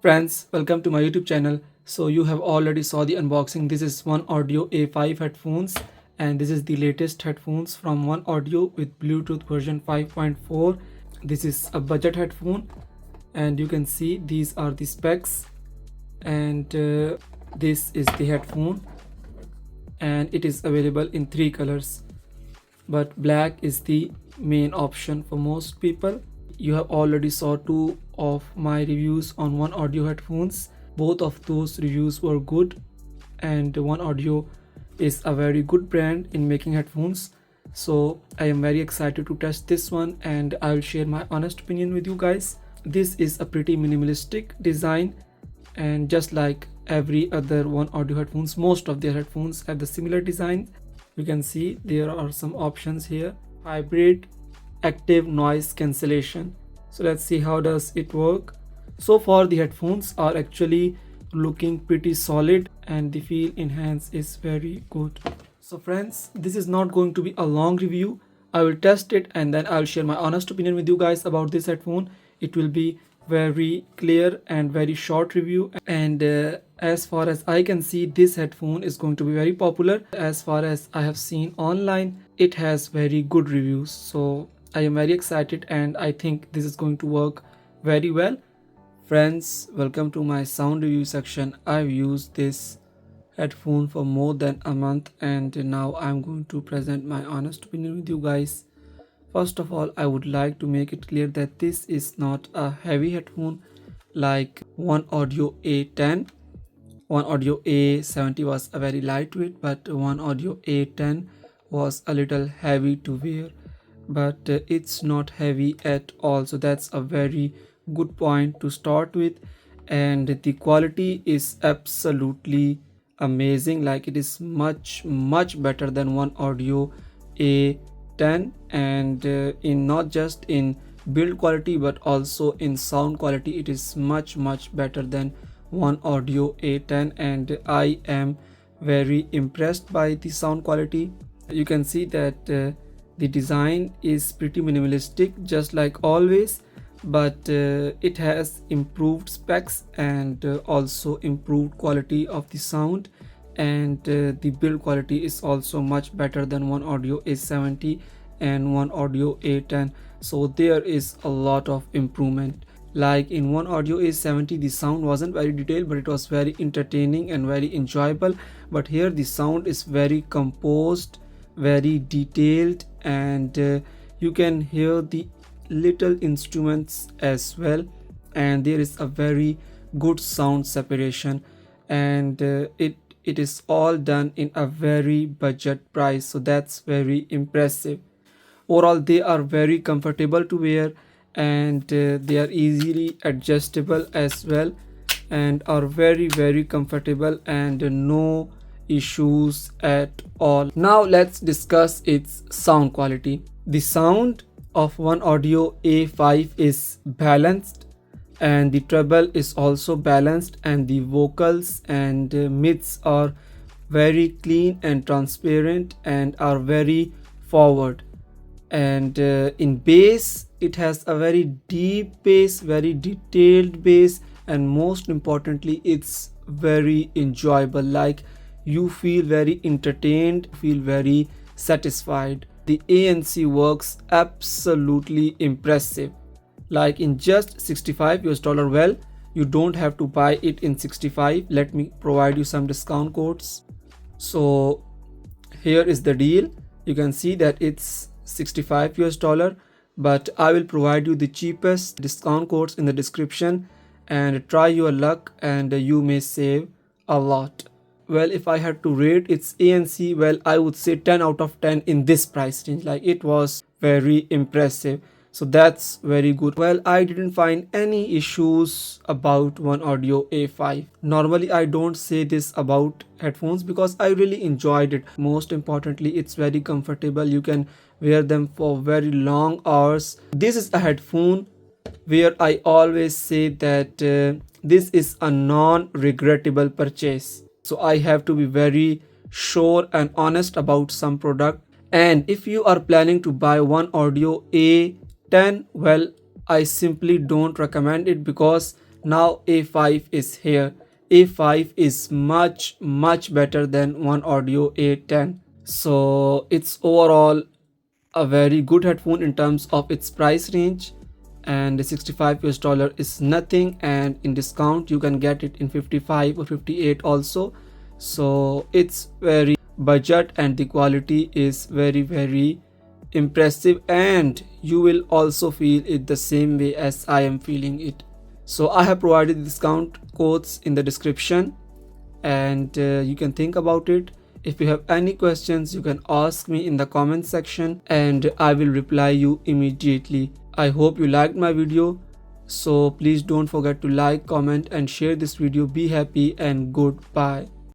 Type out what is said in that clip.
Friends, welcome to my YouTube channel. So you have already saw the unboxing. This is One Audio A5 headphones, and this is the latest headphones from One Audio with Bluetooth version 5.4. This is a budget headphone, and you can see these are the specs, and this is the headphone, and it is available in three colors, but black is the main option for most people. You have already saw two of my reviews on One Audio headphones. Both of those reviews were good, and One Audio is a very good brand in making headphones. So I am very excited to test this one, and I will share my honest opinion with you guys. This is a pretty minimalistic design, and just like every other One Audio headphones, most of their headphones have the similar design. You can see there are some options here: hybrid, active noise cancellation. So let's see how does it work. So far the headphones are actually looking pretty solid, and the feel in hands is very good. So friends, this is not going to be a long review. I will test it and then I'll share my honest opinion with you guys about this headphone. It will be very clear and very short review, and as far as I can see, this headphone is going to be very popular. As far as I have seen online, it has very good reviews. So I am very excited, and I think this is going to work very well. Friends, welcome to my sound review section. I've used this headphone for more than a month, and now I'm going to present my honest opinion with you guys. First of all, I would like to make it clear that this is not a heavy headphone like One Audio A10. One Audio A70 was a very lightweight, but One Audio A10 was a little heavy to wear, but it's not heavy at all. So that's a very good point to start with, and the quality is absolutely amazing. Like, it is much better than One Audio A10, and in not just in build quality but also in sound quality, it is much better than One Audio A10, and I am very impressed by the sound quality. You can see that the design is pretty minimalistic, just like always, but it has improved specs and also improved quality of the sound, and the build quality is also much better than One Audio A70 and One Audio A10. So there is a lot of improvement. Like in One Audio A70, the sound wasn't very detailed, but it was very entertaining and very enjoyable. But here the sound is very composed, very detailed, and you can hear the little instruments as well, and there is a very good sound separation, and it is all done in a very budget price. So that's very impressive. Overall, they are very comfortable to wear, and they are easily adjustable as well, and are very comfortable, and no issues at all. Now let's discuss its sound quality. The sound of One Audio A5 is balanced, and the treble is also balanced, and the vocals and mids are very clean and transparent and are very forward. And in bass, it has a very deep bass, very detailed bass, and most importantly, it's very enjoyable. Like, you feel very entertained, feel very satisfied. The ANC works absolutely impressive. Like, in just 65 US dollar. Well, you don't have to buy it in 65. Let me provide you some discount codes. So here is the deal. You can see that it's 65 US dollar, but I will provide you the cheapest discount codes in the description, and try your luck and you may save a lot. Well, if I had to rate its ANC, well, I would say 10 out of 10 in this price range. Like, it was very impressive. So that's very good. Well, I didn't find any issues about One Audio A5. Normally, I don't say this about headphones because I really enjoyed it. Most importantly, it's very comfortable. You can wear them for very long hours. This is a headphone where I always say that this is a non-regrettable purchase. So I have to be very sure and honest about some product. And if you are planning to buy One Audio A10, well, I simply don't recommend it, because Now A5 is here. A5 is much better than One Audio A10. So it's overall a very good headphone in terms of its price range, and the 65 US dollar is nothing, and in discount you can get it in 55 or 58 also. So it's very budget and the quality is very impressive, and you will also feel it the same way as I am feeling it. So I have provided discount codes in the description, and you can think about it. If you have any questions, you can ask me in the comment section and I will reply you immediately. I hope you liked my video. So please don't forget to like, comment and share this video. Be happy and goodbye.